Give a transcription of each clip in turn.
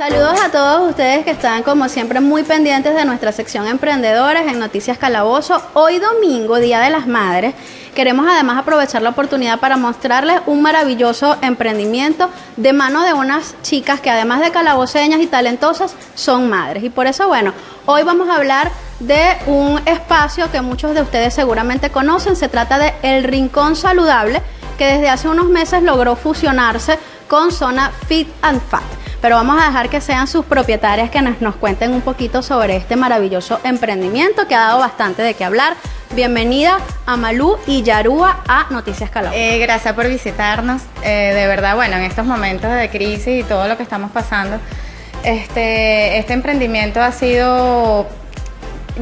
Saludos a todos ustedes que están como siempre muy pendientes de nuestra sección Emprendedores en Noticias Calabozo. Hoy domingo, Día de las Madres, queremos además aprovechar la oportunidad para mostrarles un maravilloso emprendimiento de mano de unas chicas que además de calaboceñas y talentosas son madres. Y por eso, bueno, hoy vamos a hablar de un espacio que muchos de ustedes seguramente conocen. Se trata de El Rincón Saludable, que desde hace unos meses logró fusionarse con Zona Fit and Fat. Pero vamos a dejar que sean sus propietarias que nos cuenten un poquito sobre este maravilloso emprendimiento que ha dado bastante de qué hablar. Bienvenida a Malú y Yarúa a Noticias Calabozo. Gracias por visitarnos. De verdad, bueno, en estos momentos de crisis y todo lo que estamos pasando, este emprendimiento ha sido...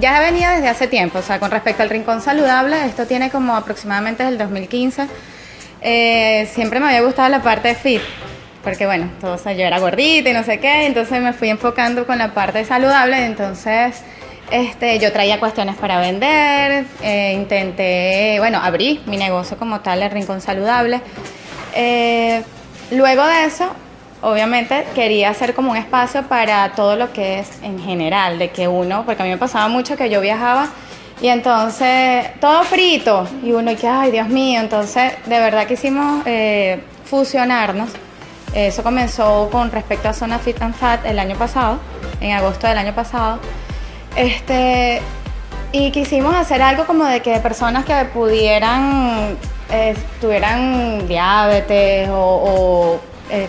Ya venía desde hace tiempo, o sea, con respecto al Rincón Saludable, esto tiene como aproximadamente desde el 2015. Siempre me había gustado la parte de fit, porque bueno, yo era gordita y no sé qué, entonces me fui enfocando con la parte saludable. Entonces yo traía cuestiones para vender, intenté, bueno, abrí mi negocio como tal, El Rincón Saludable. Luego de eso, obviamente quería hacer como un espacio para todo lo que es en general, de que uno, porque a mí me pasaba mucho que yo viajaba y entonces todo frito y uno que, ay Dios mío, entonces de verdad quisimos fusionarnos. Eso comenzó con respecto a Zona Fit and Fat el año pasado, en agosto del año pasado. Y quisimos hacer algo como de que personas que pudieran, tuvieran diabetes o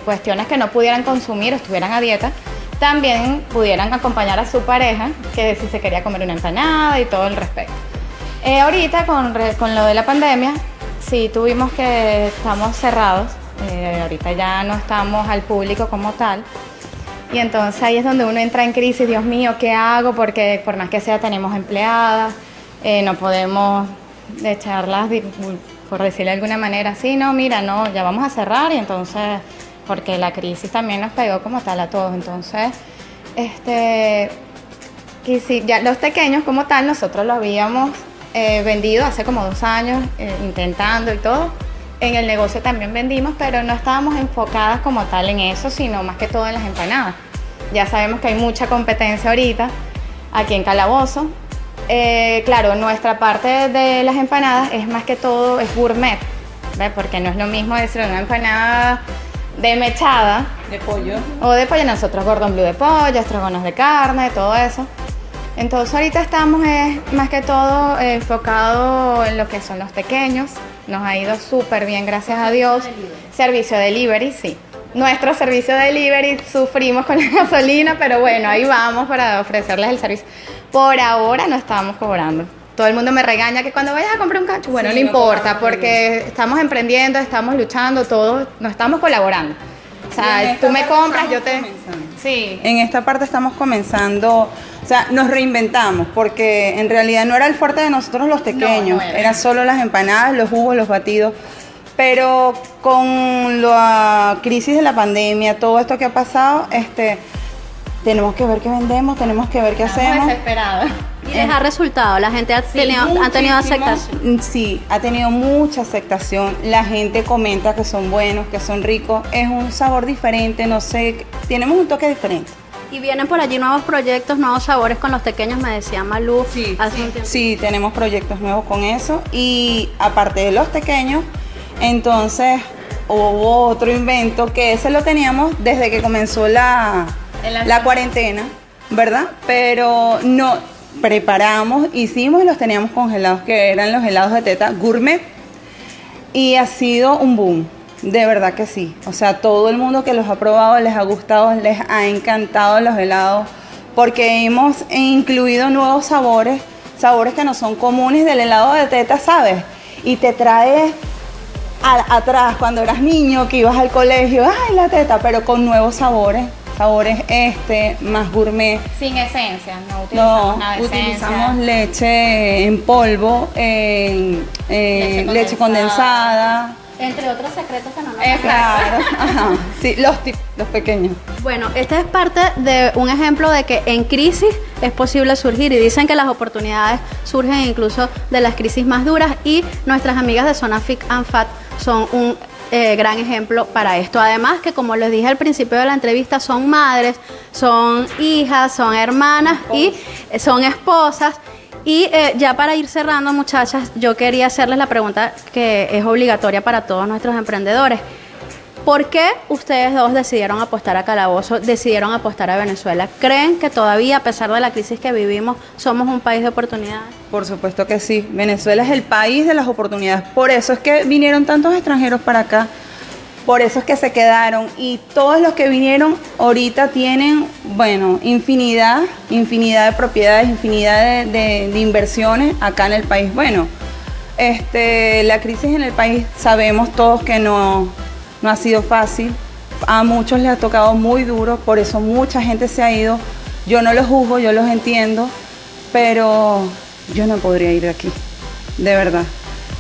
cuestiones que no pudieran consumir o estuvieran a dieta, también pudieran acompañar a su pareja, que si se quería comer una empanada y todo el respecto. Ahorita con lo de la pandemia, sí tuvimos que, estamos cerrados. Ahorita ya no estamos al público como tal y entonces ahí es donde uno entra en crisis. Dios mío, ¿qué hago? Porque por más que sea tenemos empleadas, no podemos echarlas, por decirlo de alguna manera, sí, no, mira, no, ya vamos a cerrar. Y entonces, porque la crisis también nos pegó como tal a todos, entonces ya los pequeños como tal nosotros lo habíamos vendido hace como 2 años, intentando y todo. En el negocio también vendimos, pero no estábamos enfocadas como tal en eso, sino más que todo en las empanadas. Ya sabemos que hay mucha competencia ahorita aquí en Calabozo. Claro, nuestra parte de las empanadas es más que todo es gourmet, ¿ves? Porque no es lo mismo decir una empanada de mechada de pollo o de pollo. Nosotros cordon bleu de pollo, estrogonos de carne, todo eso. Entonces ahorita estamos más que todo enfocado en lo que son los pequeños. Nos ha ido súper bien, gracias a Dios. Servicio delivery, sí. Nuestro servicio delivery, sufrimos con la gasolina, pero bueno, ahí vamos para ofrecerles el servicio. Por ahora no estamos cobrando. Todo el mundo me regaña que cuando vayas a comprar un cacho, bueno, sí, no importa, porque estamos emprendiendo, estamos luchando, todos nos estamos colaborando. O sea, tú me compras, yo te... Sí. En esta parte estamos comenzando, o sea, nos reinventamos, porque en realidad no era el fuerte de nosotros los pequeños, no era solo las empanadas, los jugos, los batidos, pero con la crisis de la pandemia, todo esto que ha pasado, tenemos que ver qué vendemos, tenemos que ver qué hacemos. Desesperados. ¿Y les ha resultado? ¿La gente ha tenido aceptación? Sí, ha tenido mucha aceptación. La gente comenta que son buenos, que son ricos. Es un sabor diferente, no sé, tenemos un toque diferente. Y vienen por allí nuevos proyectos, nuevos sabores con los pequeños, me decía Malú. Sí, tenemos proyectos nuevos con eso. Y aparte de los pequeños, entonces hubo otro invento que ese lo teníamos desde que comenzó la cuarentena, ¿verdad? Pero no preparamos, hicimos y los teníamos congelados, que eran los helados de teta gourmet, y ha sido un boom, de verdad que sí. O sea, todo el mundo que los ha probado les ha gustado, les ha encantado los helados, porque hemos incluido nuevos sabores que no son comunes del helado de teta, ¿sabes? Y te trae atrás cuando eras niño, que ibas al colegio, ¡ay, la teta! Pero con nuevos sabores más gourmet. Sin esencia, no utilizamos nada de esencia. Utilizamos leche en polvo, leche condensada. Entre otros secretos que no nos Claro, ajá. Sí, los pequeños. Bueno, este es parte de un ejemplo de que en crisis es posible surgir, y dicen que las oportunidades surgen incluso de las crisis más duras, y nuestras amigas de Zona Fit and Fat son un gran ejemplo para esto. Además que, como les dije al principio de la entrevista, son madres, son hijas, son hermanas y son esposas. Y ya para ir cerrando, muchachas, yo quería hacerles la pregunta que es obligatoria para todos nuestros emprendedores. ¿Por qué ustedes dos decidieron apostar a Calabozo, decidieron apostar a Venezuela? ¿Creen que todavía, a pesar de la crisis que vivimos, somos un país de oportunidades? Por supuesto que sí. Venezuela es el país de las oportunidades. Por eso es que vinieron tantos extranjeros para acá. Por eso es que se quedaron. Y todos los que vinieron ahorita tienen, bueno, infinidad de propiedades, infinidad de inversiones acá en el país. Bueno, la crisis en el país sabemos todos que no ha sido fácil, a muchos les ha tocado muy duro, por eso mucha gente se ha ido. Yo no los juzgo, yo los entiendo, pero yo no podría ir de aquí, de verdad.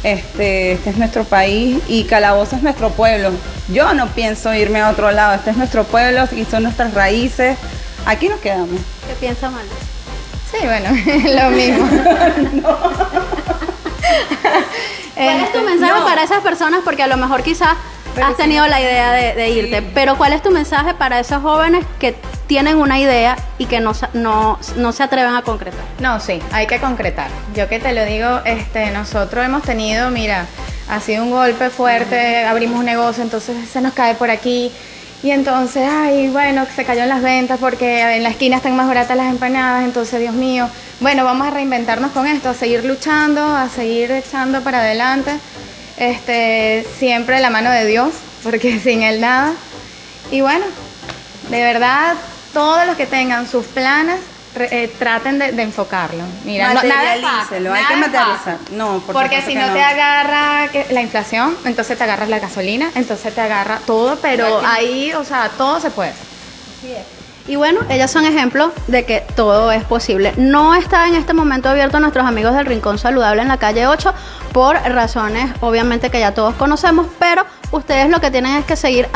Este es nuestro país y Calabozo es nuestro pueblo. Yo no pienso irme a otro lado, este es nuestro pueblo y son nuestras raíces. Aquí nos quedamos. ¿Qué piensa Malu? Sí, bueno, lo mismo. ¿Cuál es tu mensaje para esas personas? Porque a lo mejor quizás has tenido la idea de irte, sí. Pero ¿cuál es tu mensaje para esos jóvenes que tienen una idea y que no se atreven a concretar? No, sí, hay que concretar. Yo que te lo digo, nosotros hemos tenido, mira, ha sido un golpe fuerte, abrimos un negocio, entonces se nos cae por aquí y entonces, ay, bueno, se cayó en las ventas porque en la esquina están más baratas las empanadas, entonces, Dios mío, bueno, vamos a reinventarnos con esto, a seguir luchando, a seguir echando para adelante. Siempre de la mano de Dios, porque sin Él nada. Y bueno, de verdad, todos los que tengan sus planes, traten de enfocarlo. Mira, nada es fácil, hay que materializar. No, porque si no te agarra la inflación, entonces te agarras la gasolina, entonces te agarra todo, pero ahí, o sea, todo se puede. Así es. Y bueno, ellas son ejemplos de que todo es posible. No está en este momento abierto a nuestros amigos del Rincón Saludable en la calle 8 por razones obviamente que ya todos conocemos, pero ustedes lo que tienen es que seguir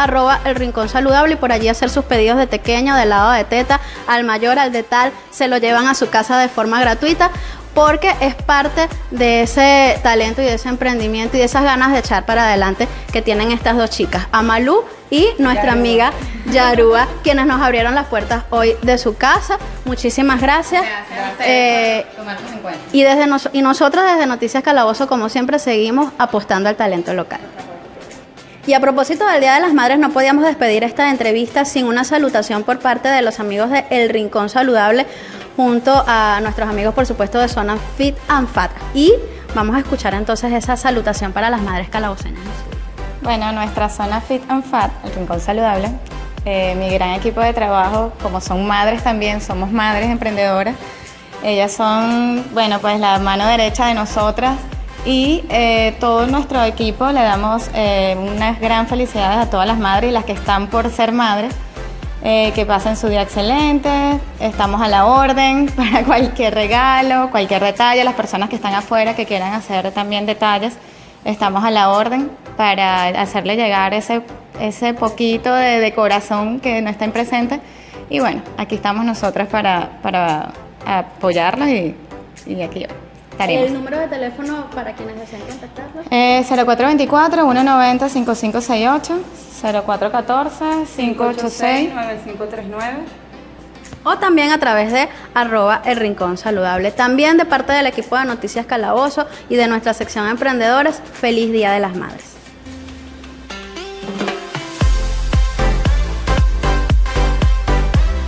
@el Rincón Saludable y por allí hacer sus pedidos de pequeño, de helado de teta, al mayor, al de tal, se lo llevan a su casa de forma gratuita, porque es parte de ese talento y de ese emprendimiento y de esas ganas de echar para adelante que tienen estas dos chicas, Amalú y nuestra amiga Yarúa, quienes nos abrieron las puertas hoy de su casa. Muchísimas gracias. Gracias por tomarnos en cuenta. Y nosotros desde Noticias Calabozo, como siempre, seguimos apostando al talento local. Y a propósito del Día de las Madres, no podíamos despedir esta entrevista sin una salutación por parte de los amigos de El Rincón Saludable, junto a nuestros amigos, por supuesto, de Zona Fit and Fat. Y vamos a escuchar entonces esa salutación para las madres calaboceñas. Bueno, nuestra Zona Fit and Fat, El Rincón Saludable, mi gran equipo de trabajo, como son madres también, somos madres emprendedoras. Ellas son, bueno, pues la mano derecha de nosotras. Y todo nuestro equipo le damos unas gran felicidades a todas las madres y las que están por ser madres, que pasen su día excelente. Estamos a la orden para cualquier regalo, cualquier detalle. Las personas que están afuera que quieran hacer también detalles, estamos a la orden para hacerle llegar ese poquito de corazón que no estén presentes. Y bueno, aquí estamos nosotras para apoyarlos y aquí estaremos. ¿El número de teléfono para quienes deseen contactarlos? 0424-190-5568, 0414-586-9539. O también a través de @el Rincón Saludable. También de parte del equipo de Noticias Calabozo y de nuestra sección Emprendedores, feliz Día de las Madres.